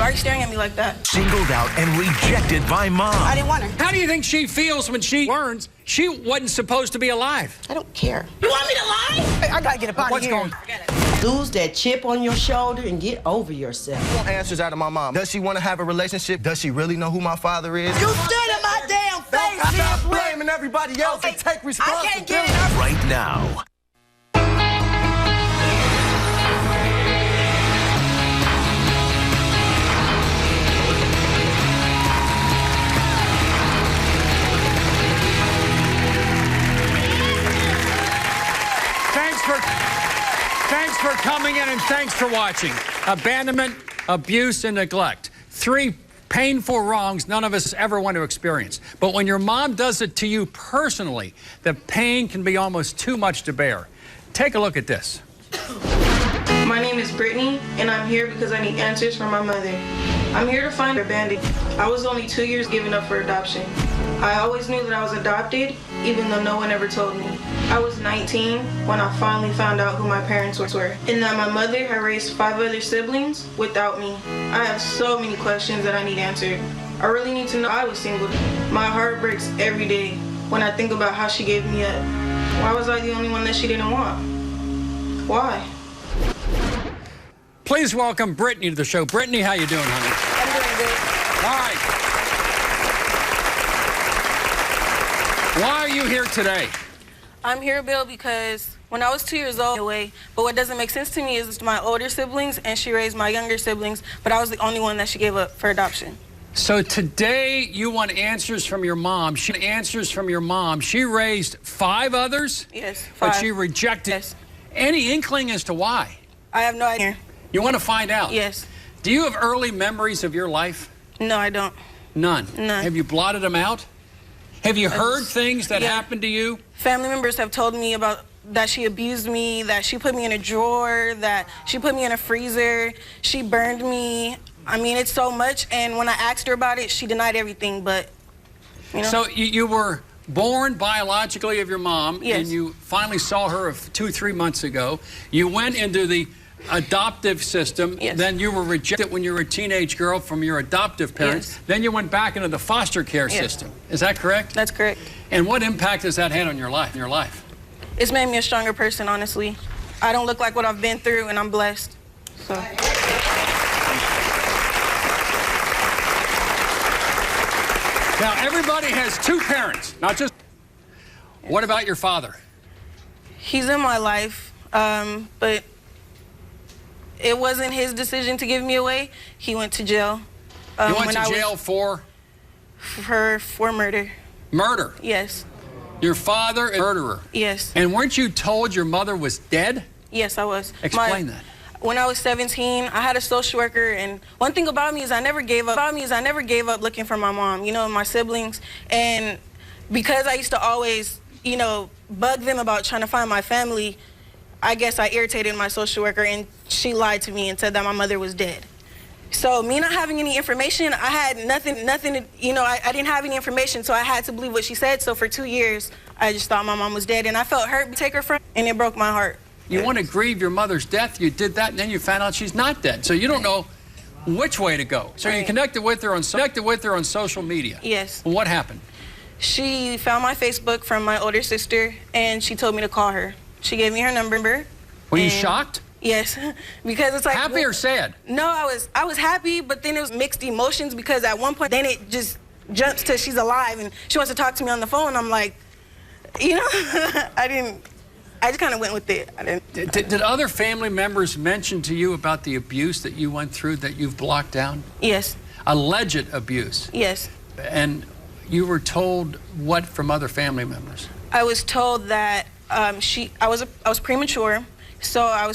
Why are you staring at me like that? Singled out and rejected by mom. I didn't want her. How do you think she feels when she learns she wasn't supposed to be alive? I don't care. You want me to lie? I gotta get up out of here. What's going on? Lose that chip on your shoulder and get over yourself. I want answers out of my mom. Does she want to have a relationship? Does she really know who my father is? You stood in my damn face, Stop blaming everybody else and take responsibility. I can't get it. Right now. Thanks for coming in and thanks for watching. Abandonment, abuse, and neglect. 3 painful wrongs none of us ever want to experience. But when your mom does it to you personally, the pain can be almost too much to bear. Take a look at this. My name is Brittany, and I'm here because I need answers from my mother. I'm here to find her bandit. I was only 2 years given up for adoption. I always knew that I was adopted, even though no one ever told me. I was 19 when I finally found out who my parents were, and that my mother had raised 5 other siblings without me. I have so many questions that I need answered. I really need to know I was single. My heart breaks every day when I think about how she gave me up. Why was I the only one that she didn't want? Why? Please welcome Brittany to the show. Brittany, how you doing, honey? I'm doing good. All right. Why are you here today? I'm here, Bill, because when I was 2 years old, but what doesn't make sense to me is my older siblings, and she raised my younger siblings, but I was the only one that she gave up for adoption. So today you want answers from your mom. She raised 5 others? Yes, 5. But she rejected. Yes. Any inkling as to why? I have no idea. You want to find out? Yes. Do you have early memories of your life? No, I don't. None? None. Have you blotted them out? Have you heard things that happened to you? Family members have told me about that she abused me, that she put me in a drawer, that she put me in a freezer, she burned me. I mean, it's so much, and when I asked her about it, she denied everything, but, you know. So you were born biologically of your mom, yes, and you finally saw her 2-3 months ago. You went into the adoptive system, yes, then you were rejected when you were a teenage girl from your adoptive parents, yes, then you went back into the foster care yes, system. Is that correct? That's correct. And what impact has that had on your life? It's made me a stronger person, honestly. I don't look like what I've been through, and I'm blessed. So. Now, everybody has 2 parents, not just... What about your father? He's in my life, but it wasn't his decision to give me away. He went to jail. You went to jail for murder. Murder? Yes. Your father is a murderer? Yes. And weren't you told your mother was dead? Yes, I was. Explain that. When I was 17, I had a social worker, and one thing about me is I never gave up looking for my mom, you know, my siblings. And because I used to always, you know, bug them about trying to find my family, I guess I irritated my social worker, and she lied to me and said that my mother was dead. So me not having any information, I had nothing, you know, I didn't have any information, so I had to believe what she said. So for 2 years, I just thought my mom was dead, and I felt hurt to take her from, and it broke my heart. You want to grieve your mother's death, you did that, and then you found out she's not dead. So you don't know which way to go. So you connected with her on social media. Yes. What happened? She found my Facebook from my older sister, and she told me to call her. She gave me her number. Were you shocked? Yes, because it's like... Happy or sad? No, I was happy, but then it was mixed emotions, because at one point, then it just jumps to she's alive, and she wants to talk to me on the phone. I'm like, you know, I just kind of went with it. Did other family members mention to you about the abuse that you went through that you've blocked down? Yes. Alleged abuse? Yes. And you were told what from other family members? I was told that I was premature, so I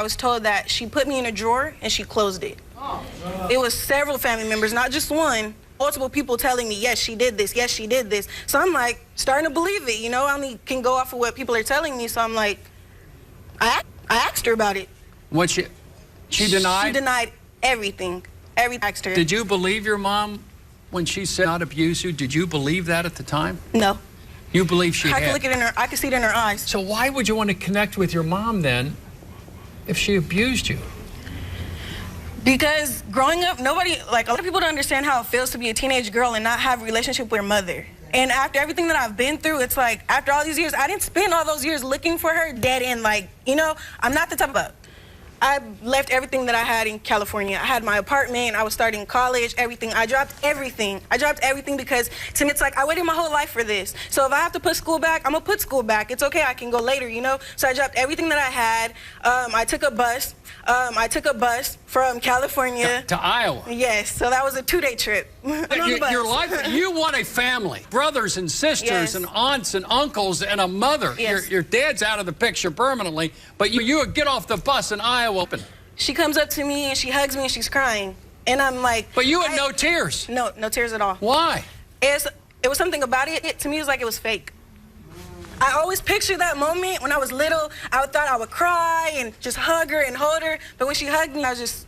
was told that she put me in a drawer and she closed it. Oh. It was several family members, not just one. Multiple people telling me, yes, she did this, yes, she did this. So I'm like, starting to believe it, you know? I only can go off of what people are telling me, so I'm like, I asked her about it. What she denied? She denied everything. Everything I asked her. Did you believe your mom when she said not abuse you? Did you believe that at the time? No. You believe she had? I could look at I could see it in her eyes. So why would you want to connect with your mom then if she abused you? Because growing up, nobody, like, a lot of people don't understand how it feels to be a teenage girl and not have a relationship with her mother. And after everything that I've been through, it's like, after all these years, I didn't spend all those years looking for her dead end. Like, you know, I'm not the type of... I left everything that I had in California. I had my apartment, I was starting college, everything. I dropped everything. I dropped everything because to me it's like I waited my whole life for this. So if I have to put school back, I'm gonna put school back. It's okay, I can go later, you know? So I dropped everything that I had. I took a bus. I took a bus from California to Iowa. Yes, so that was a 2-day trip. Your life, you want a family, brothers and sisters and aunts and uncles and a mother. Yes. Your dad's out of the picture permanently, but you get off the bus in Iowa. She comes up to me and she hugs me and she's crying. And I'm like... But you had no tears. No tears at all. Why? It was something about it. To me, it was like it was fake. I always pictured that moment when I was little. I thought I would cry and just hug her and hold her. But when she hugged me, I was just...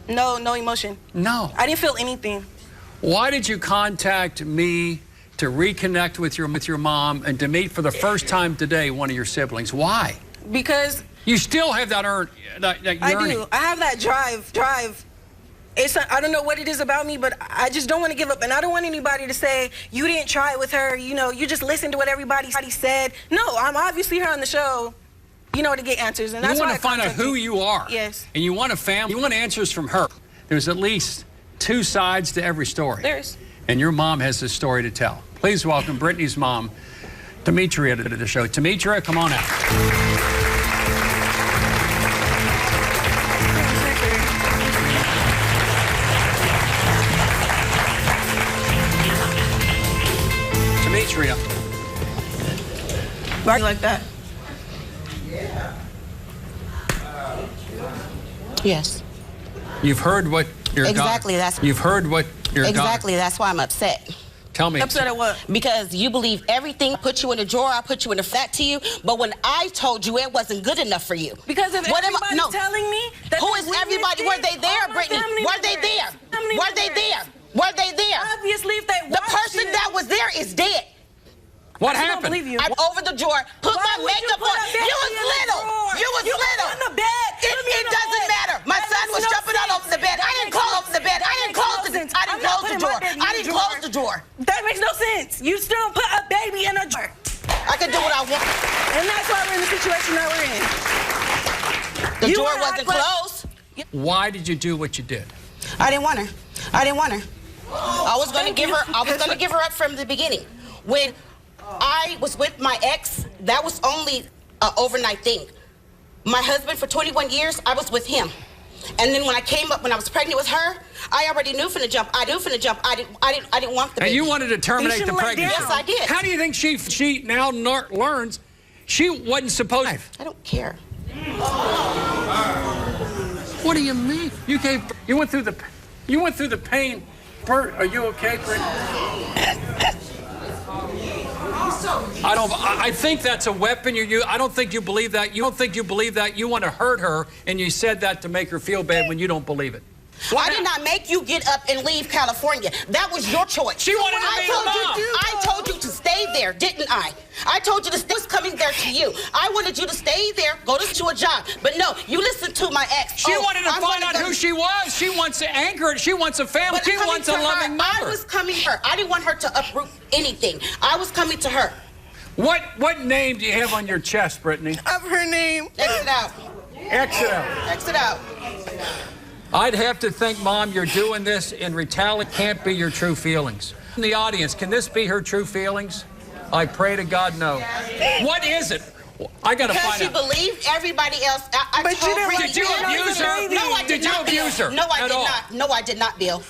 No emotion. No. I didn't feel anything. Why did you contact me to reconnect with your mom and to meet for the first time today one of your siblings? Why? Because... You still have that yearning. I do. I have that drive. I don't know what it is about me, but I just don't want to give up. And I don't want anybody to say, you didn't try it with her, you know, you just listened to what everybody said. No, I'm obviously here on the show, you know, to get answers. And that's you why want to find out who you are. Yes. And you want a family. You want answers from her. There's at least 2 sides to every story. There's. And your mom has this story to tell. Please welcome Brittany's mom, Demetria, to the show. Demetria, come on out. Demetria. Why like that? Yes. You've heard what your exactly. You've heard what your exactly. That's why I'm upset. Tell me. Upset at what? Because you believe everything. Put you in a drawer. I put you in a flat to you. But when I told you it wasn't good enough for you. Because if everybody's telling me that who is everybody? Were they there, Brittany? Were they there? Were they there? Were they there? Obviously, if they the person that was there is dead. What happened? I over the drawer, put my makeup on. You was little. You was little. On the bed. It doesn't matter. My son was jumping all over the bed. I didn't close the bed. I didn't close the drawer. I didn't close the drawer. That makes no sense. You still don't put a baby in a drawer. I can do what I want. And that's why we're in the situation that we're in. The drawer wasn't closed. Why did you do what you did? I didn't want her. I didn't want her. I was going to give her up from the beginning. When I was with my ex, that was only an overnight thing. My husband for 21 years, I was with him. And then when I came up, when I was pregnant with her, I already knew from the jump. I didn't want the baby. And you wanted to terminate the pregnancy. Yes, I did. How do you think she now learns she wasn't supposed to? I don't care. What do you mean? You went through the pain. Bert, are you okay, Bert? I think that's a weapon you use. I don't think you believe that. You don't think you believe that. You want to hurt her, and you said that to make her feel bad when you don't believe it. I did not make you get up and leave California. That was your choice. She wanted to be a mom. I told you to stay there, didn't I? I told you to stay. I was coming there to you. I wanted you to stay there, go to a job. But no, you listened to my ex. She wanted to find out who she was. She wants to anchor it. She wants a family. She wants a loving mother. I was coming to her. I didn't want her to uproot anything. I was coming to her. What name do you have on your chest, Brittany? Of her name. Exit out. Exit out. Exit out. I'd have to think, Mom, you're doing this in retaliation. Can't be your true feelings. In the audience, can this be her true feelings? I pray to God, no. What is it? I gotta find out. Because she believed everybody else. Did you abuse her? No, I did not. Did you abuse her? No, I did not. No, I did not, Bill.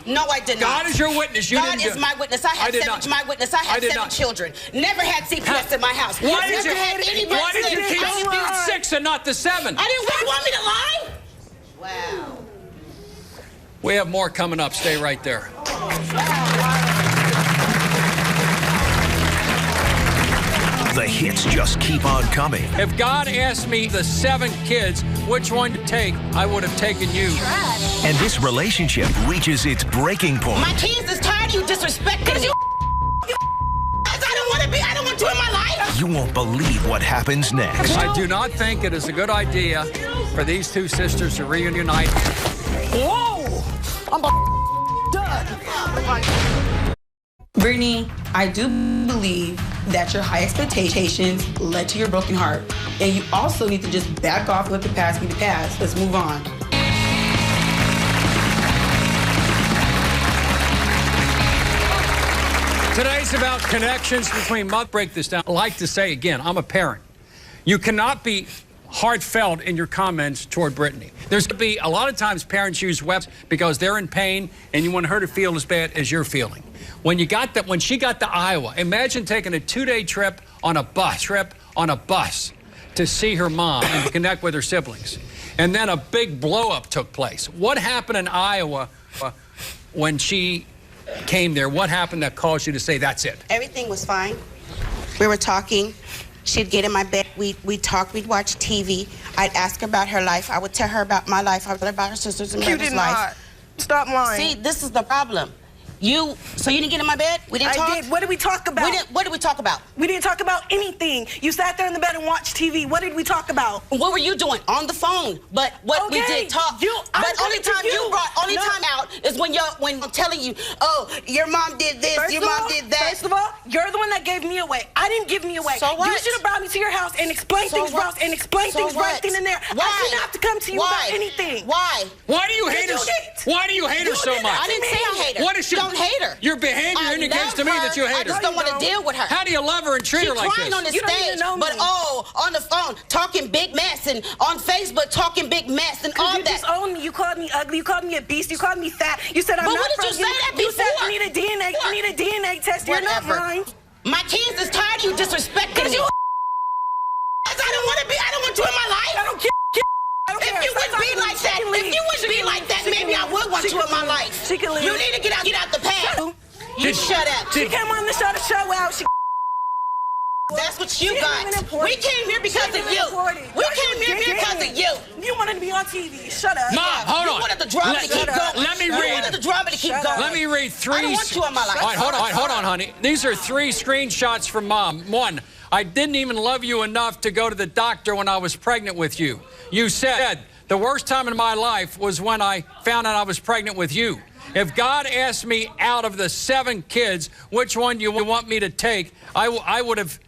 No, I did not. God is your witness. God is my witness. I have seven children. Never had CPS in my house. Why did you keep 6 and not the 7? I didn't want me to lie. Wow. We have more coming up. Stay right there. The hits just keep on coming. If God asked me the 7 kids which one to take, I would have taken you. And this relationship reaches its breaking point. My kids is tired of you disrespecting you. I don't want you in my life. You won't believe what happens next. I do not think it is a good idea for these 2 sisters to reunite. Whoa! I'm done. Brittany, I do believe that your high expectations led to your broken heart. And you also need to just back off, let the past be the past. Let's move on. Today's about connections between mothers. Break this down. I like to say again, I'm a parent. You cannot be heartfelt in your comments toward Brittany. There's going to be a lot of times parents use webs because they're in pain and you want her to feel as bad as you're feeling. When she got to Iowa, imagine taking a 2-day trip on a bus to see her mom and to connect with her siblings. And then a big blow-up took place. What happened in Iowa when she came there? What happened that caused you to say that's it? Everything was fine. We were talking. She'd get in my bed. We'd talk. We'd watch TV. I'd ask her about her life. I would tell her about my life. I would tell her about her sisters and brother's life. You did not. Stop lying. See, this is the problem. So you didn't get in my bed? We didn't talk? I did. What did we talk about? What did we talk about? We didn't talk about anything. You sat there in the bed and watched TV. What did we talk about? What were you doing? On the phone. But what we did talk. But only time you brought time out is when I'm telling you, oh, your mom did this, your mom did that. First of all, you're the one that gave me away. I didn't give me away. So what? You should have brought me to your house and explained things right then and there. Why? I didn't have to come to you about anything. Why? Why do you hate her? Why do you hate her so much? I didn't say I hate her. What is she? Don't hate her. Your behavior indicates to me that you hate her. I just don't want to deal with her. How do you love her and treat her like this? She's crying on the stage, but on the phone, talking big mess, and on Facebook, talking big mess, and all you that. You disowned me. You called me ugly. You called me a beast. You called me fat. You said I'm but not what did you say that before? You said you need a DNA. You need a DNA test. You're not mine. My kids is tired of you disrespecting me. I don't want you in my life. I don't care. If you would be like that, maybe I would want you in my life. She can leave. You need to get out the past. You shut up. She came on the show to show out. That's what you got. We came here because of you. We came here because of you. You wanted to be on TV. Shut up. Mom, hold on. You wanted the drama to keep going. Let me read. You wanted the drama to keep going. Let me read 3. I don't want you in my life. All right, hold on, honey. These are 3 screenshots from Mom. 1, I didn't even love you enough to go to the doctor when I was pregnant with you. You said, the worst time in my life was when I found out I was pregnant with you. If God asked me out of the 7 kids, which one do you want me to take, I would have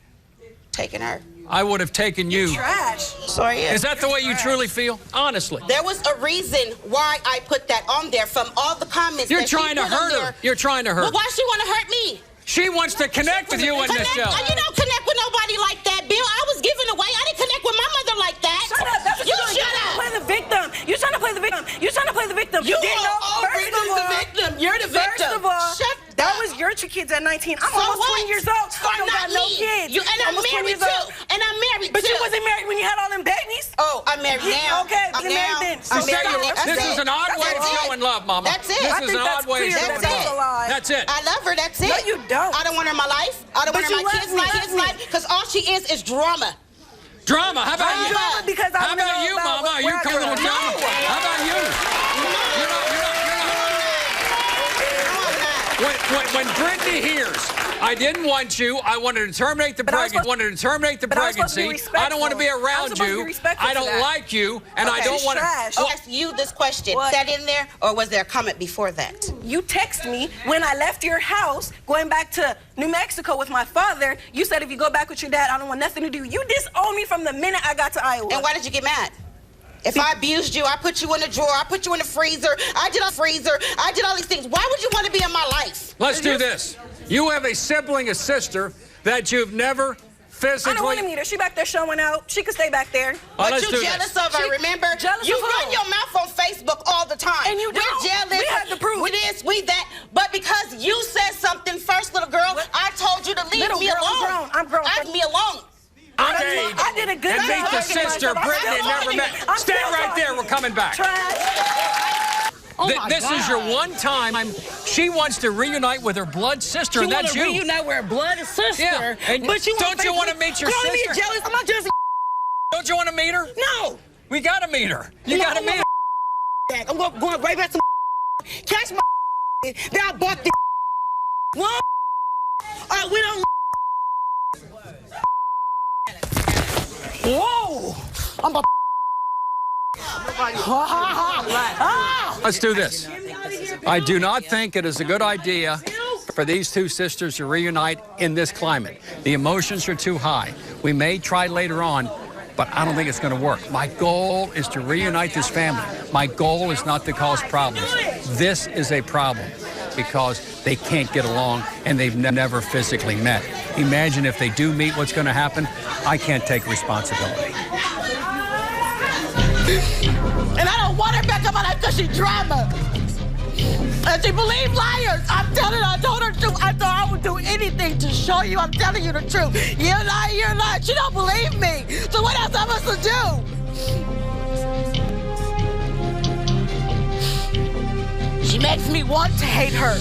taken her. I would have taken you. You're trash. Sorry. Is that the way you truly feel? Honestly. There was a reason why I put that on there from all the comments. You're trying to hurt her. You're trying to hurt her. But why she want to hurt me? She wants to connect with you in this show. You don't connect with nobody like that, Bill. I was giving away. I didn't connect with my mother like that. Shut up. That's what you shut up. Play the victim. You're trying to play the victim. You're trying to play the victim. You are already the victim. You're the victim. First of all, that was your 2 kids at 19. I'm almost 20 years old. I don't got no kids. And I'm married too. And I'm married too. But you wasn't married when you had all them babies. Oh, I'm married now. Okay, I'm married then. This is an odd way of showing love, Mama. That's it. This is an odd way of showing love. That's it. I love her. That's it. No, you don't. I don't want her in my life. I don't want her in my kids' life. Because all she is drama. Drama? How about you? Drama because I How about you, Mama? You come with drama. How about you? You're not. When Brittany hears, I didn't want you, I wanted to terminate the pregnancy. I don't want to be around you. I don't like you, and I don't want to. I asked you this question. Was that in there, or was there a comment before that? You text me when I left your house, going back to New Mexico with my father. You said if you go back with your dad, I don't want nothing to do. You disowned me from the minute I got to Iowa. And why did you get mad? If I abused you, I put you in a drawer, I put you in the freezer, I did all these things. Why would you want to be in my life? Let's do this. You have a sibling, a sister, that you've never physically... I don't want to meet her. She back there showing out. She can stay back there. But you jealous of her, remember? You run your mouth on Facebook all the time. And you don't. We're jealous. We have the proof. We this, we that. But because you said something first, little girl, I told you to leave me alone. I'm grown. Leave me alone. I did a good job. And meet the sister Brittany never met. Stay right there. We're coming back. This is your one time she wants to reunite with her blood sister, and that's you. Reunite with her blood sister. Yeah. And but don't you want to meet your sister? Me jealous. I'm not jealous. Don't you want to meet her? No. We got to meet her. You got to meet her. I'm going right back to catch my then I bought the one. All right, we don't. Whoa! I'm about Let's do this. I do not think it is a good idea for these two sisters to reunite in this climate. The emotions are too high. We may try later on, but I don't think it's going to work. My goal is to reunite this family. My goal is not to cause problems. This is a problem because they can't get along and they've never physically met. Imagine if they do meet, what's going to happen? I can't take responsibility. And I don't want her back in my life because she's drama. And she believed liars. I'm telling her, I told her the truth. I thought I would do anything to show you I'm telling you the truth. You're lying, you're lying. She don't believe me. So what else am I supposed to do? She makes me want to hate her.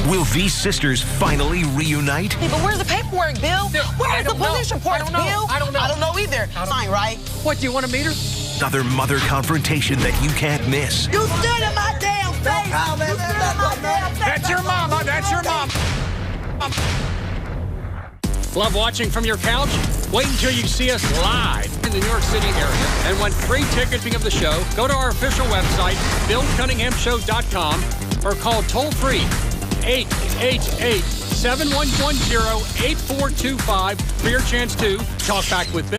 Will these sisters finally reunite? Hey, but where's the paperwork, Bill? Where's the police report, Bill? I don't know. I don't know either. Fine, right? What, do you want to meet her? Another mother confrontation that you can't miss. You stood in my damn face. That's your mama. That's your mom. Love watching from your couch? Wait until you see us live in the New York City area. And want free ticketing of the show, go to our official website, BillCunninghamShow.com, or call toll-free 888-7110-8425 for your chance to talk back with Bill.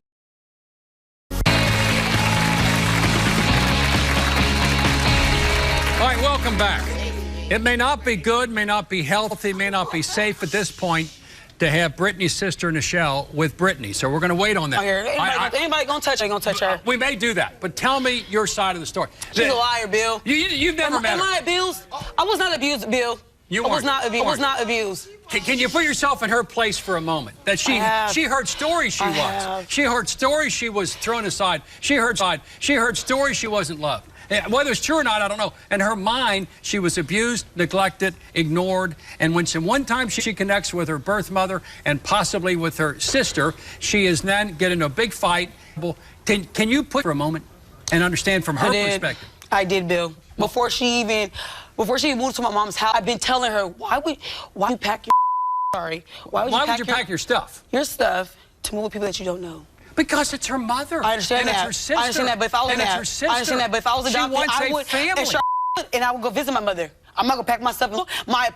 All right, welcome back. It may not be good, may not be healthy, may not be safe at this point to have Brittany's sister, Nichelle, with Brittany. So we're going to wait on that. Anybody gonna touch her, ain't gonna touch her. We may do that, but tell me your side of the story. She's a liar, Bill. You've never met her. Am I abused? I was not abused, Bill. You I was not abused. Can you put yourself in her place for a moment? That she heard stories she was. She heard stories she was thrown aside. She heard stories she wasn't loved. Whether it's true or not, I don't know. In her mind, she was abused, neglected, ignored. And when one time she connects with her birth mother and possibly with her sister, she is then getting a big fight. Can you put for a moment and understand from her perspective? I did, Bill. Before she even moved to my mom's house, I've been telling her, why would you pack your sorry? Why would you pack your stuff? Your stuff to move with people that you don't know. Because it's her mother. I understand and that. It's her sister. I understand that, but if I was and it's her sister. I understand that, but if I was adopted, I would. Family. And I would go visit my mother. I'm not gonna pack my stuff in my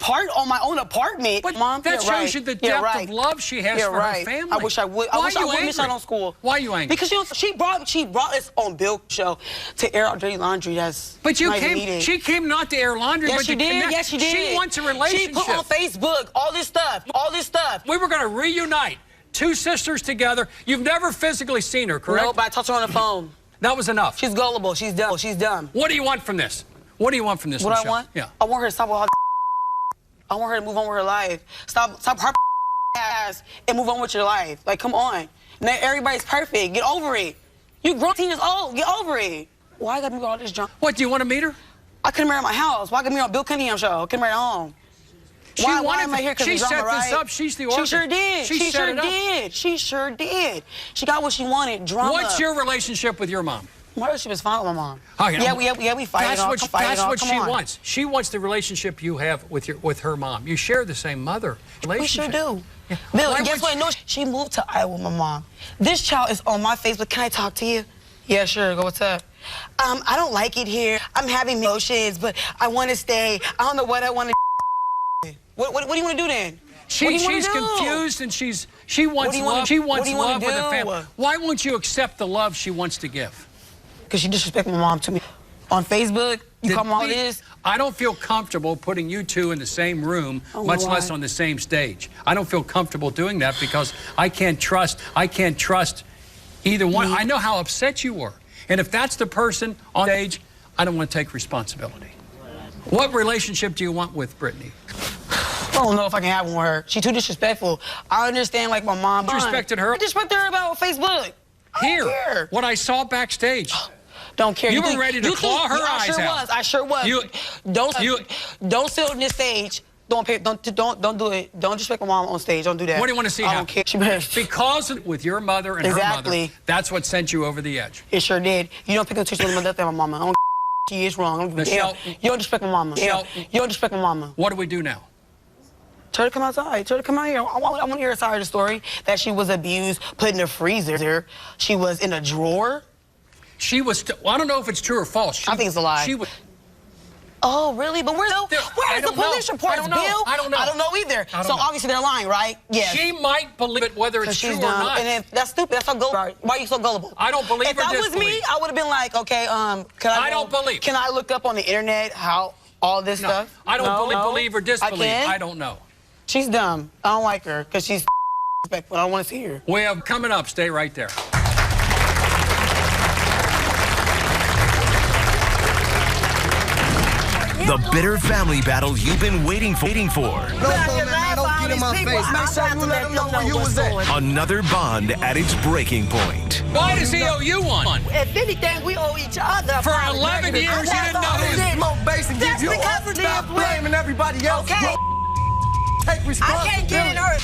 own apartment. But Mom, that shows you the depth of love she has for her family. I wish I would. I wish I would miss out on school. Why are you angry? Because she brought us on Bill's show to air our dirty laundry. But she came not to air laundry. Yes, but she did. Yes, she did. She wants a relationship. She put on Facebook all this stuff. We were gonna reunite. Two sisters together. You've never physically seen her, correct? No, but I talked to her on the phone. That was enough. She's gullible. She's dumb. She's dumb. What do you want from this? What do you want from this? What Nichelle? I want? Yeah. I want her to stop with all I want her to move on with her life. Stop her ass and move on with your life. Like, come on. Now everybody's perfect. Get over it. You grown 10 years old. Get over it. Why I gotta be all this junk? What, do you want to meet her? I couldn't marry at my house. Why I gotta meet on Bill Cunningham show? I couldn't marry at home. Why am I here? Because she set this up. She's the organ. She sure did. She sure did. She got what she wanted. Drama. What's your relationship with your mom? My relationship is fine with my mom. Okay. Yeah, we fight. That's what she wants. She wants the relationship you have with her mom. You share the same mother relationship. We sure do. Yeah. Bill, and guess what? No, she moved to Iowa with my mom. This child is on my Facebook. Can I talk to you? Yeah, sure. Go. What's up? I don't like it here. I'm having emotions, but I want to stay. I don't know what I want to. What do you want to do then? She's confused and she wants love. She wants love with the family. Why won't you accept the love she wants to give? Because she disrespected my mom to me. On Facebook, you call me all this? I don't feel comfortable putting you two in the same room, much less on the same stage. I don't feel comfortable doing that because I can't trust either one. I know how upset you were. And if that's the person on stage, I don't want to take responsibility. What relationship do you want with Brittany? I don't know if I can have one with her. She's too disrespectful. I understand, like, my mom. You respected her? I disrespected her about Facebook. Here, what I saw backstage. Don't care. You were ready to claw her eyes out. I sure was. Don't sit on this stage. Don't do it. Don't disrespect my mom on stage. Don't do that. What do you want to see happen? I don't care. Because with your mother and her mother, that's what sent you over the edge. It sure did. You don't pick up teachers with my death than my mama. I don't she is wrong. Michelle, you don't disrespect my mama. Michelle, you don't disrespect my mama. What do we do now? Tell her to come outside. Tell her to come out here. I want to hear her side of the story, that she was abused, put in a freezer. She was in a drawer. She was, well, I don't know if it's true or false. I think it's a lie. She was. Oh, really? But where's the police reports, Bill? I don't know. I don't know either. So obviously they're lying, right? Yes. She might believe it whether it's true or not. And if that's stupid, that's so gullible. Why are you so gullible? I don't believe If that was me, I would have been like, okay, can I look up on the internet how all this stuff? I don't believe or disbelieve. I don't know. She's dumb. I don't like her because she's respectful. I don't want to see her. We have coming up. Stay right there. The bitter family battle you've been waiting for. Don't get in my face. Make sure you let them know where you was at. Another bond at its breaking point. Why does he owe you one? If anything, we owe each other. For 11 years, you didn't know who. Smoke base and give you all. Stop blaming everybody else. Okay. Take responsibility. I can't get in her.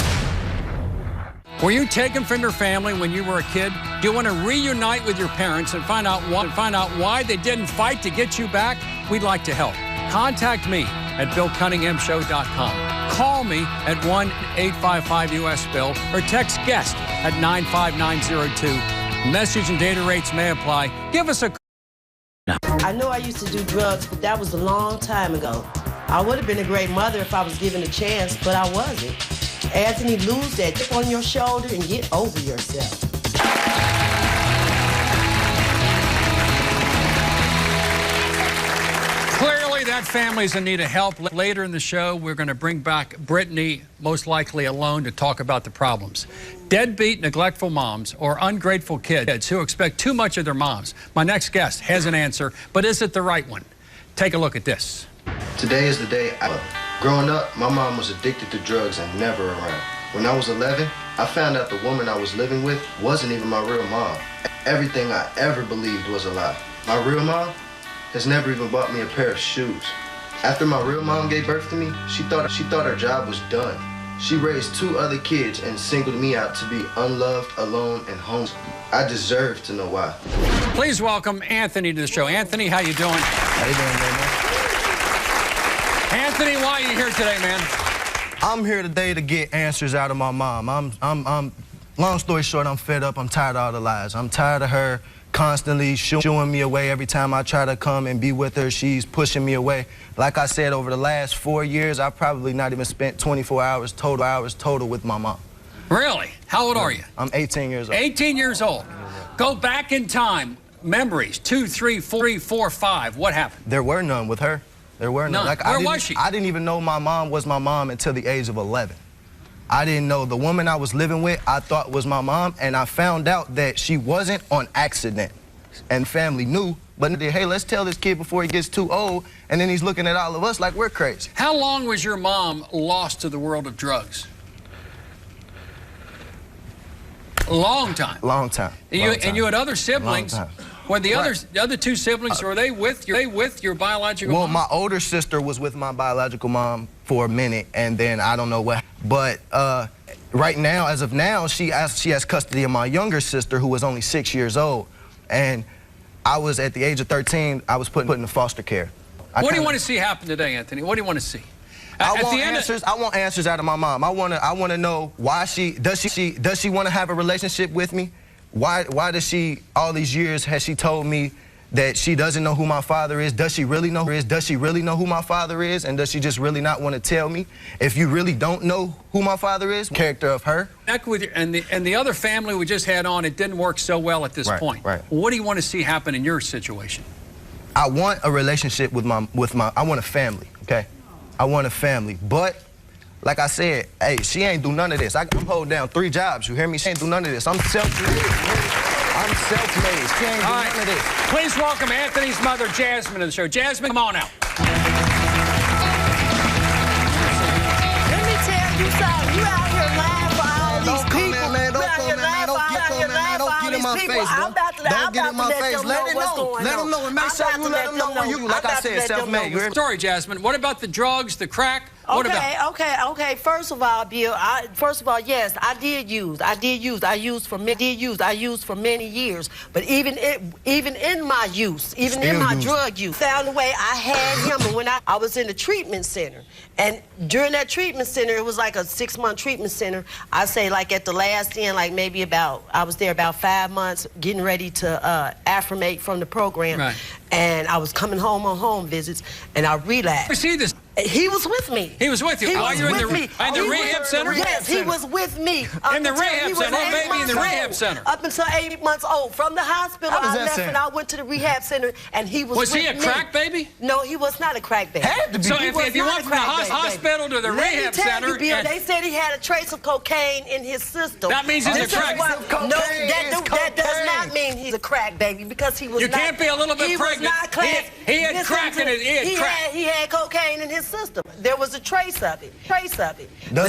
Were you taken from your family when you were a kid? Do you want to reunite with your parents and find out why they didn't fight to get you back? We'd like to help. Contact me at BillCunninghamShow.com. Call me at 1-855-US-BILL or text GUEST at 95902. Message and data rates may apply. Give us a call. I know I used to do drugs, but that was a long time ago. I would have been a great mother if I was given a chance, but I wasn't. Anthony, lose that chip on your shoulder and get over yourself. Clearly, that family's in need of help. Later in the show, we're going to bring back Brittany, most likely alone, to talk about the problems. Deadbeat, neglectful moms or ungrateful kids who expect too much of their moms. My next guest has an answer, but is it the right one? Take a look at this. Today is the day growing up, my mom was addicted to drugs and never around. When I was 11, I found out the woman I was living with wasn't even my real mom. Everything I ever believed was a lie. My real mom has never even bought me a pair of shoes. After my real mom gave birth to me, she thought her job was done. She raised 2 other kids and singled me out to be unloved, alone, and homeless. I deserve to know why. Please welcome Anthony to the show. Anthony, how you doing? How you doing, man? Anthony, why are you here today, man? I'm here today to get answers out of my mom. Long story short, I'm fed up. I'm tired of all the lies. I'm tired of her constantly shooing me away. Every time I try to come and be with her, she's pushing me away. Like I said, over the last 4 years, I've probably not even spent 24 hours total with my mom. Really? How old are you? I'm 18 years old. 18 years old. Go back in time. Memories, 2, 3, 4, 5. What happened? There were none with her. There were none. Like, where was she? I didn't even know my mom was my mom until the age of 11. I didn't know the woman I was living with, I thought was my mom, and I found out that she wasn't on accident. And family knew, but hey, let's tell this kid before he gets too old, and then he's looking at all of us like we're crazy. How long was your mom lost to the world of drugs? A long time. Long time. And you had other siblings. Long time. Were the other 2 siblings, were they with your biological mom? Well, my older sister was with my biological mom for a minute, and then I don't know what. But right now, as of now, she has custody of my younger sister, who was only 6 years old. And I was, at the age of 13, I was put into foster care. What do you want to see happen today, Anthony? What do you want to see? I want answers out of my mom. I want to know why does she want to have a relationship with me? Why does she, all these years, has she told me that she doesn't know who my father is? Does she really know who is? Does she really know who my father is? And does she just really not want to tell me? If you really don't know who my father is, character of her. And the other family we just had on, it didn't work so well at this point. Right. What do you want to see happen in your situation? I want a relationship with my I want a family, okay? I want a family, but like I said, hey, she ain't do none of this. I'm holding down 3 jobs, you hear me? She ain't do none of this. I'm self-made. I'm self-made. She ain't do none of this. Please welcome Anthony's mother, Jasmine, to the show. Jasmine, come on out. Let me tell you something. You out here lying for all these people. Man, don't come, man. Don't get in my face, bro. Don't get in my face. Let it know. Let them know and make sure you let them know where you, like I said, self-made. Sorry, Jasmine. What about the drugs, the crack? What about? Okay. First of all, Bill. Yes, I did use. I used for many years. But even in my use, even in my drug use, found a way. I had him, and when I was in the treatment center, and during that treatment center, it was like a 6-month treatment center. I say like at the last end, like maybe I was there about 5 months, getting ready to affirmate from the program. Right. And I was coming home on home visits, and I relapsed. I see this. He was with me. He was with you. He While was you're in with me. the rehab center? Yes, he was with me. In the rehab center? Oh, baby, in the rehab center. Up until 8 months old. From the hospital, I left and I went to the rehab center, and he was with me. Was he a crack baby? No, he was not a crack baby. Had to be. So if you went from the hospital to the rehab center... Let me tell you, Bill, they said he had a trace of cocaine in his system. That means he's a crack baby. No, that does not mean he's a crack baby, because he was not... You can't be a little bit pregnant. He was not crack. He had crack in his... He had cocaine in his system. There was a trace of it. Does it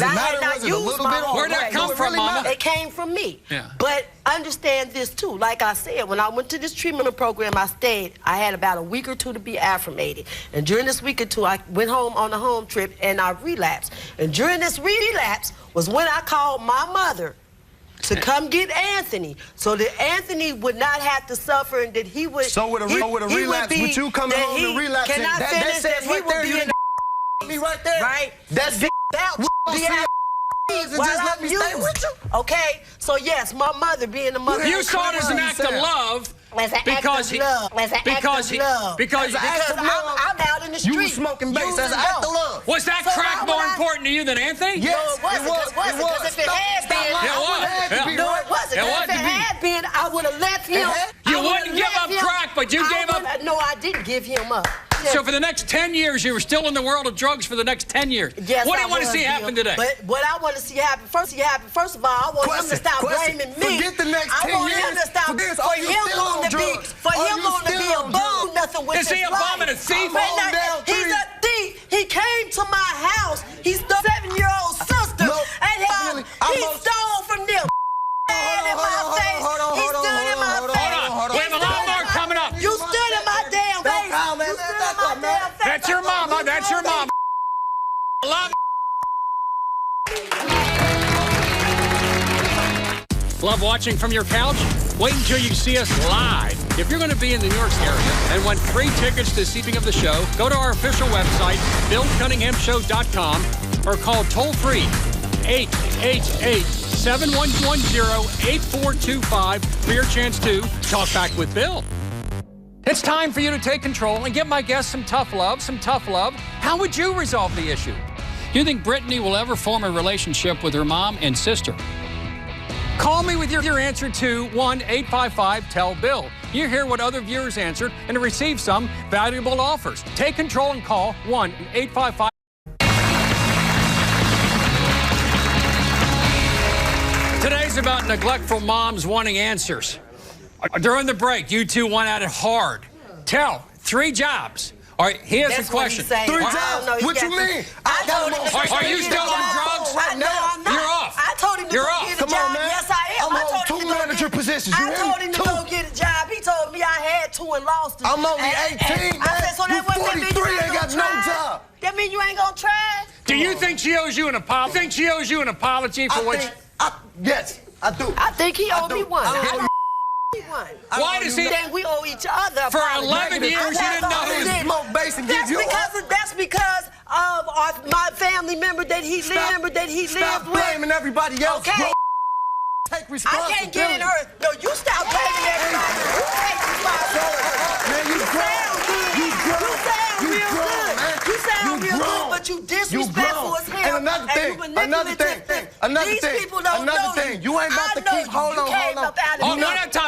matter? Was it a little bit? Where'd that come from, Mama? It came from me. Yeah. But understand this too. Like I said, when I went to this treatment program, I stayed. I had about a week or two to be affirmated. And during this week or two, I went home on a home trip and I relapsed. And during this relapse was when I called my mother to come get Anthony, so that Anthony would not have to suffer, and that he would. So with a relapse, with you coming home to relapse, that says right there, you me right there. Right. That's while I'm using. Okay. So yes, my mother being the mother. You saw it as an act of love. Because I'm out in the street. You were smoking base as an act of love. Was that crack more important to you than Anthony? Yes, no, it wasn't. Because if it had been, no, it wasn't. If it had been, I would have left him. You wouldn't give up crack, but you gave up. No, I didn't give him up. So for the next 10 years, you were still in the world of drugs for the next 10 years. Yes, what do you want to see happen today? But what I want to see happen, first of all, I want him to stop blaming me. Forget the next 10 years. I want him to stop. For him to be a bum, nothing with his life. Is he a bum and a thief? He's a thief. He came to my house. He stole 7-year-old sister, and he stole from them. He stood in my face. Hold on. We have a lot more coming up. You stood in my damn face. That's your mama. That's your mama. Love watching from your couch? Wait until you see us live. If you're going to be in the New York area and want free tickets to the seating of the show, go to our official website, BillCunninghamShow.com, or call toll-free 888-710-8425 for your chance to talk back with Bill. It's time for you to take control and give my guests some tough love, How would you resolve the issue? Do you think Brittany will ever form a relationship with her mom and sister? Call me with your answer to 1-855-TELL-BILL. You hear what other viewers answered and receive some valuable offers. Take control and call 1-855. Today's about neglectful moms wanting answers. During the break, you two went at it hard. Tell, 3 jobs. All right, here's the question. 3 jobs? What you mean? Are you still on drugs? No, I'm not. You're off. I told him to go get a job. Come on, man. Yes, I am. I'm on 2 manager positions. I told him to go get a job. He told me I had 2 and lost them. I'm only 18, man. I said, so that you 43 ain't got no job. That mean you ain't gonna try? Do you think she owes you an apology? For what? Yes, I do. I think he owed me one. Why does he? Then we owe each other. For 11 years, you didn't know who he smoke base and give you. That's because of my family member that he lived with. Stop blaming everybody else. Okay. Bro. Take responsibility. I can't get in her. No, you stop blaming everybody. You take responsibility. Man, you sound real good. You sound real good, but you disrespectful as hell. And another thing. You ain't about to keep. Hold on.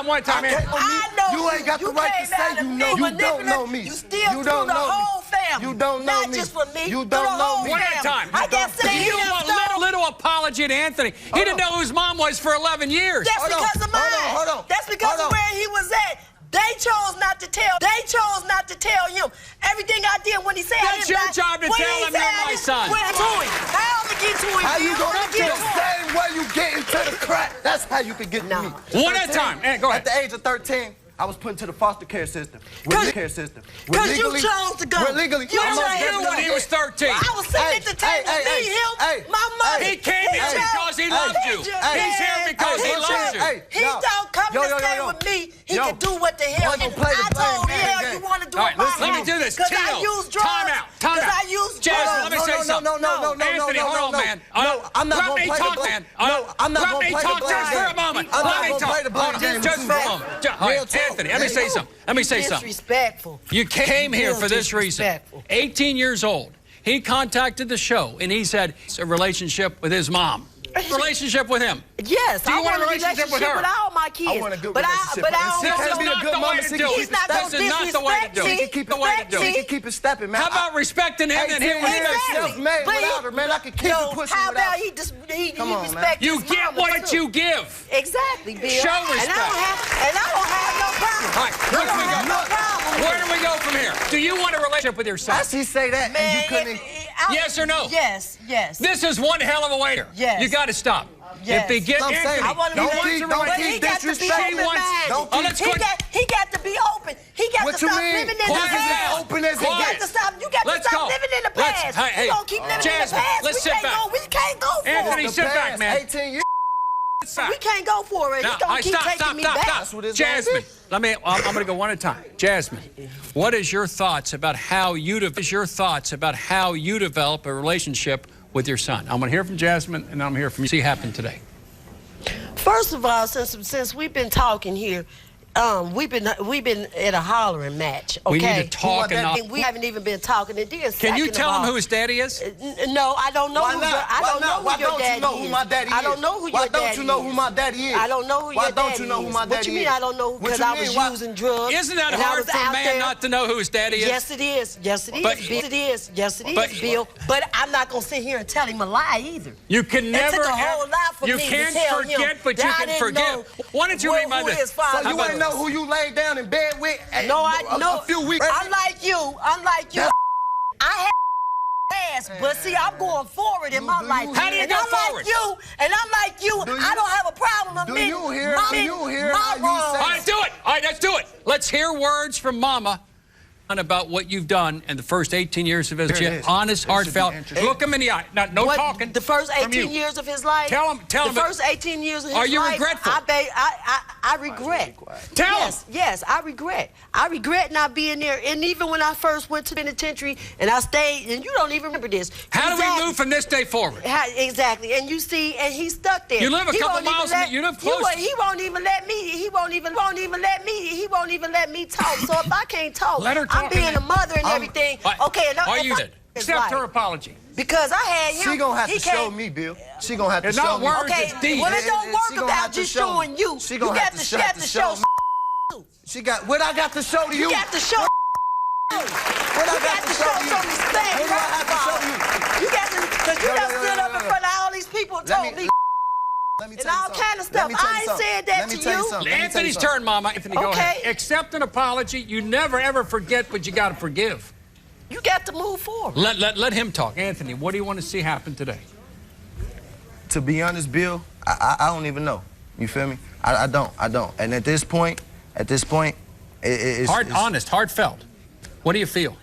One time, man. I know you ain't got the right to say you know. You don't know me. You still threw the whole family. You don't know me. Not just for me. You don't know me. One at a time. I guess you want little apology to Anthony. He didn't know who his mom was for 11 years. That's because of mine. Hold on. That's because of where he was at. They chose not to tell. Him everything I did when he said. That's your job to tell him you're my son. How to get to him? How you gonna get the same way you get into the crack? That's how you can get to me. One at a time. Go ahead. At the age of 13, I was put into the foster care system. Because you chose to go. We're legally. You almost did when he was 13. I was sitting at the table, my mother. He came here because he loved you. He's here because he loves you. He don't come to stay with me. He can do what the hell. I told him, you want to do it my let me do this. Because I use drugs. Time out. Because I use drugs. Jasmine, let me say something. No, Anthony, hold on, man. No, I'm not going to play the blame. No, I'm not going to play the blame. Just for a moment. I'm not going to play the blame game. Just for a moment. Anthony, let me say something. Let me say something. Disrespectful. You came here for this reason. 18 years old. He contacted the show, and he said it's a relationship with his mom. Relationship with him. Yes, Do you I want want a relationship with her? with all my kids. I want a good but relationship. But I This is not the way to do it. He's not going to This is not the way to do it. He can keep it stepping, man. How about respecting him and him with self-made without her, man. I can keep it pushing how without about he respects You his get mama, what too. you give. Exactly, Bill. Show respect. And I don't have no problem. All right, where do we go from here? Do you want a relationship with your son? I see say that, Man, and you couldn't. Yes or no? Yes. This is one hell of a waiter. Yes. You got to stop. Yes. If they get I'm saying, Anthony, don't keep disrespecting. He got to be open. He got to stop living in the past. Open as it gets. You got to stop living in the past. Hey, you don't keep living in the past. Let's sit back. We can't go for it. Anthony, sit back, man. 18 years. We can't go for it. He's going to keep taking me back. Jasmine, I'm going to go one at a time. Jasmine, what is your thoughts about how you develop a relationship with your son? I'm going to hear from Jasmine, and I'm going to hear from you. See what happened today. First of all, since we've been talking here, we've been at a hollering match. Okay, we need to talk and not. We haven't even been talking. Can you tell him who his daddy is? No, I don't know. Why don't you know who my daddy is? I don't know who your daddy is. Why don't you know who my daddy is? I don't know who your daddy is. Why don't you know who my daddy is? What you mean I don't know? Because I was using drugs. Isn't that hard for a man not to know who his daddy is? Yes, it is. Yes, it is. Bill. It is. Yes, it is, Bill. But I'm not gonna sit here and tell him a lie either. You can never. It took a whole lot for you me can't to tell forget, him but you that can forgive. Why don't you read my this? So you ain't know who you laid down in bed with? No, I know. A few weeks. Unlike you, I had past, but see, I'm going forward in my life. How do you go forward? And I'm like you. I don't have a problem admitting. Do you hear how you say? All right, do it. All right, let's do it. Let's hear words from Mama about what you've done in the first 18 years of his life. Honest, heartfelt. Look him in the eye. No talking. The first 18 years of his life. Tell him. The first 18 years of his life. Are you regretful? I regret. Tell him. Yes, I regret. I regret not being there. And even when I first went to the penitentiary and I stayed, and you don't even remember this. How do we move from this day forward? Exactly. And you see, and he's stuck there. You live a couple miles from you live close. He won't even let me. He won't even let me talk. So if I can't talk, let her talk. I'm being a mother and everything. Okay, are you did? Accept her apology. Because I had him. She gonna have to show me, Bill. She gonna have to show me. Okay, well, it don't work about just showing you. She gonna have to show me. She got what I got to show to you. You got to show. What I got to show you. Respect. What do I have to show you? You got to, because you done stood up in front of all these people and told me. And all kind of stuff. I ain't said that to you. Anthony's turn, Mama. Anthony, go ahead. Accept an apology. You never, ever forget, but you got to forgive. You got to move forward. Let him talk. Anthony, what do you want to see happen today? To be honest, Bill, I don't even know. You feel me? I don't. And at this point, it's... Honest, heartfelt. What do you feel?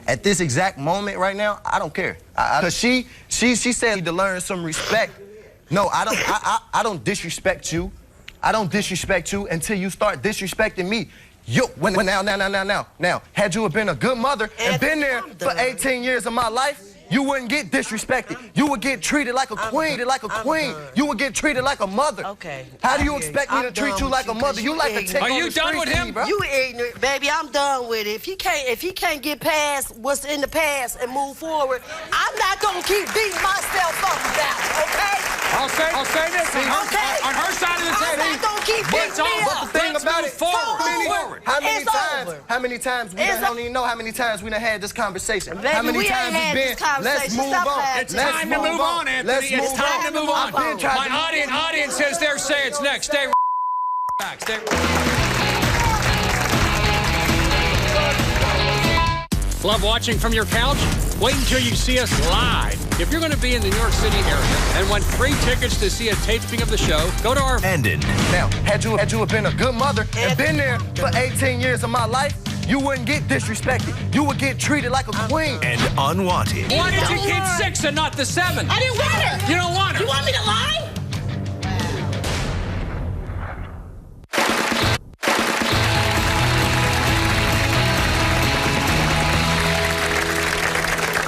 At this exact moment right now, I don't care. Because she said to learn some respect. No, I don't disrespect you. I don't disrespect you until you start disrespecting me. Now, had you have been a good mother and been there for 18 years of my life, you wouldn't get disrespected. You would get treated like a queen. You would get treated like a mother. Okay. How do you expect me to treat you like a mother? You like to take on the Are you done with him? You ignorant, baby. I'm done with it. If he can't get past what's in the past and move forward, I'm not gonna keep beating myself up about it. Okay? I'll say this. On her side of the table. I'm not gonna keep beating me up. But the thing about it, forward. How many times we don't even know how many times we done had this conversation. Baby, how many times it's been? Let's move on. It's time to move on, Anthony. It's time to move on. My audience says they're saying it's next. Stay back. Stay. Love watching from your couch? Wait until you see us live. If you're going to be in the New York City area and want free tickets to see a taping of the show, go to our... Ended. Now, had you been a good mother and been there for 18 years of my life, you wouldn't get disrespected. You would get treated like a queen. And unwanted. Why did you keep 6 and not the 7? I didn't want her. You don't want her. You want me to lie?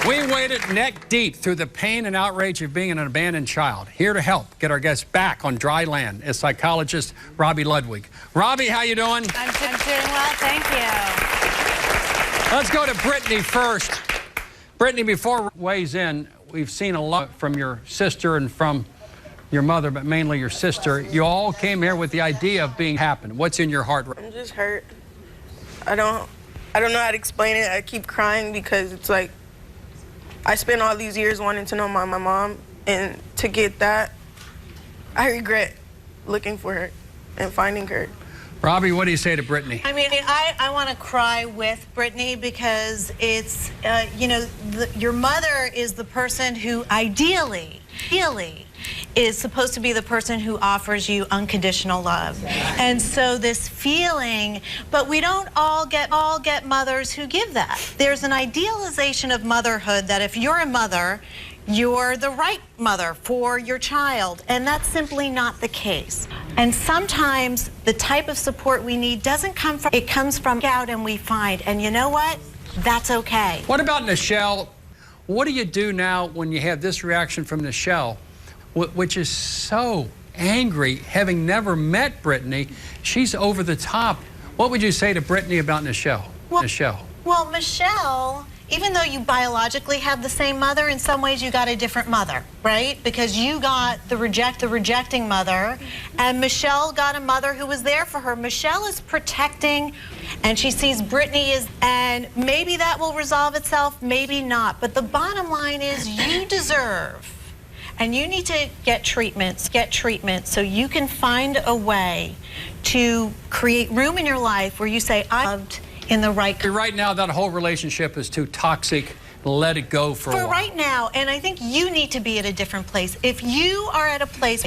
We waded neck deep through the pain and outrage of being an abandoned child. Here to help get our guests back on dry land is psychologist Robbie Ludwig. Robbie, how you doing? I'm doing well, thank you. Let's go to Brittany first. Brittany, before weighs in, we've seen a lot from your sister and from your mother, but mainly your sister. You all came here with the idea of being happy. What's in your heart? I'm just hurt. I don't know how to explain it. I keep crying because it's like I spent all these years wanting to know my mom, and to get that, I regret looking for her and finding her. Robbie, what do you say to Brittany? I mean, I want to cry with Brittany because it's, you know, your mother is the person who ideally is supposed to be the person who offers you unconditional love. And so this feeling, but we don't all get mothers who give that. There's an idealization of motherhood that if you're a mother, you're the right mother for your child, and that's simply not the case. And sometimes the type of support we need doesn't come from, it comes from out and we find, and you know what? That's okay. What about Nichelle? What do you do now when you have this reaction from Nichelle, which is so angry, having never met Brittany? She's over the top. What would you say to Brittany about Nichelle? Well, Michelle, even though you biologically have the same mother, in some ways you got a different mother, right? Because you got the rejecting mother, and Michelle got a mother who was there for her. Michelle is protecting, and she sees Brittany as, and maybe that will resolve itself, maybe not. But the bottom line is you deserve, and you need to get treatment so you can find a way to create room in your life where you say, I loved in the right. Right now, that whole relationship is too toxic. Let it go for a while. right now, and I think you need to be at a different place. If you are at a place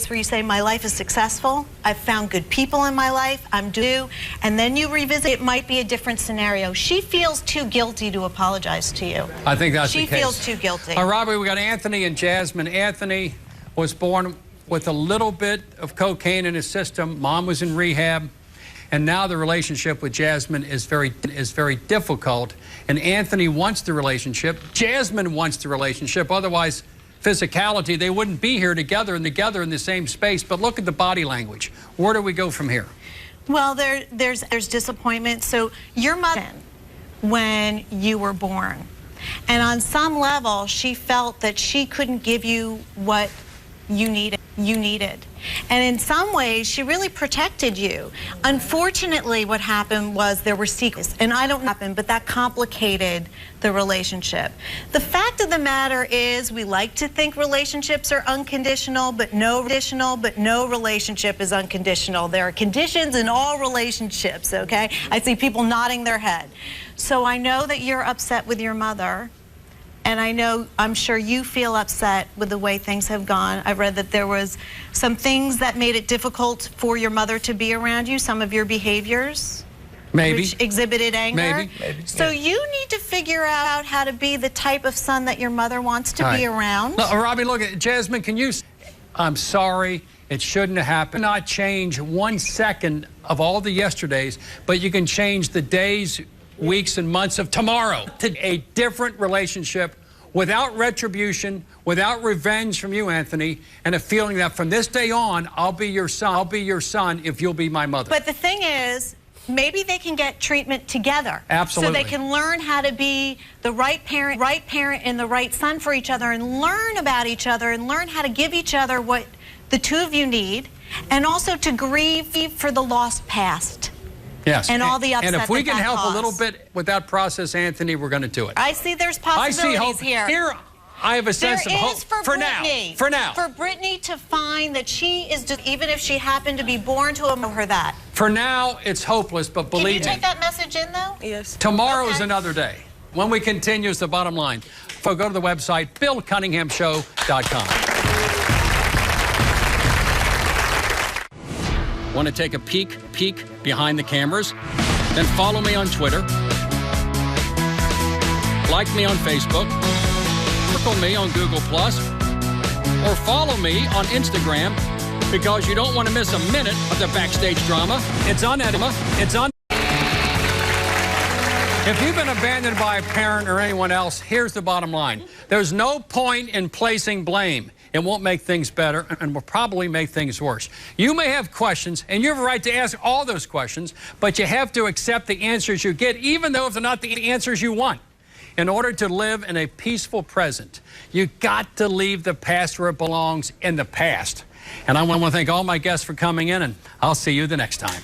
where you say, my life is successful, I've found good people in my life, I'm due, and then you revisit, it might be a different scenario. She feels too guilty to apologize to you. I think that's the case. She feels too guilty. Robbie, we got Anthony and Jasmine. Anthony was born with a little bit of cocaine in his system. Mom was in rehab. And now the relationship with Jasmine is very difficult. And Anthony wants the relationship. Jasmine wants the relationship. Otherwise, physicality, they wouldn't be here together in the same space. But look at the body language. Where do we go from here? Well, there's disappointment. So your mother, when you were born, and on some level, she felt that she couldn't give you what you needed. And in some ways, she really protected you. Unfortunately, what happened was there were secrets, and I don't know what happened, but that complicated the relationship. The fact of the matter is, we like to think relationships are unconditional, but no relationship is unconditional. There are conditions in all relationships, okay? I see people nodding their head. So I know that you're upset with your mother. And I'm sure you feel upset with the way things have gone. I've read that there was some things that made it difficult for your mother to be around you, some of your behaviors. Maybe. Which exhibited anger. Maybe. So you need to figure out how to be the type of son that your mother wants to be around. No, Robbie, look, Jasmine, can you... I'm sorry, it shouldn't have happened. Not change 1 second of all the yesterdays, but you can change the days, weeks, and months of tomorrow to a different relationship without retribution, without revenge from you, Anthony, and a feeling that from this day on, I'll be your son if you'll be my mother. But the thing is, maybe they can get treatment together. Absolutely. So they can learn how to be the right parent and the right son for each other, and learn about each other, and learn how to give each other what the two of you need, and also to grieve for the lost past. Yes. And all the upset. And if we can help a little bit with that process, Anthony, we're going to do it. I see there's possibilities I see hope here. I have a sense of hope for Brittany. For now. For Brittany to find that she is, just, even if she happened to be born to her that. For now, it's hopeless, but believe me. Can you take that message in, though? Yes. Tomorrow is another day. When we continue is the bottom line. So go to the website, BillCunninghamShow.com. Want to take a peek behind the cameras? Then follow me on Twitter. Like me on Facebook. Circle me on Google+. Or follow me on Instagram, because you don't want to miss a minute of the backstage drama. It's on Edema. It's on. If you've been abandoned by a parent or anyone else, here's the bottom line. There's no point in placing blame. It won't make things better and will probably make things worse. You may have questions, and you have a right to ask all those questions, but you have to accept the answers you get, even though if they're not the answers you want. In order to live in a peaceful present, you got to leave the past where it belongs, in the past. And I want to thank all my guests for coming in, and I'll see you the next time.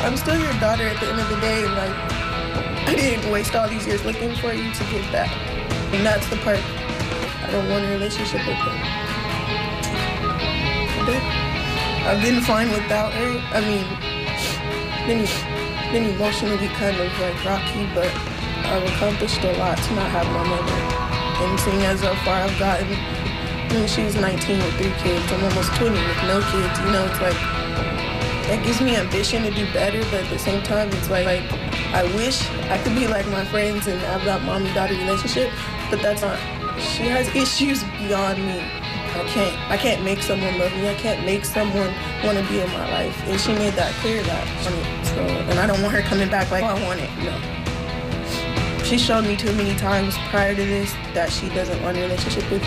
I'm still your daughter at the end of the day, and like, I didn't waste all these years looking for you to give back. And that's the part. I don't want a relationship with her. I've been fine without her. I mean, been emotionally kind of like rocky, but I've accomplished a lot to not have my mother. And seeing as how far I've gotten, I mean, she was 19 with 3 kids. I'm almost 20 with no kids. You know, it's like, that gives me ambition to do better, but at the same time, it's like I wish I could be like my friends and have that mommy-daughter relationship, but that's not. She has issues beyond me. I can't make someone love me. I can't make someone want to be in my life, and she made that clear. And I don't want her coming back like, oh, I want it. No. She showed me too many times prior to this that she doesn't want a relationship with me.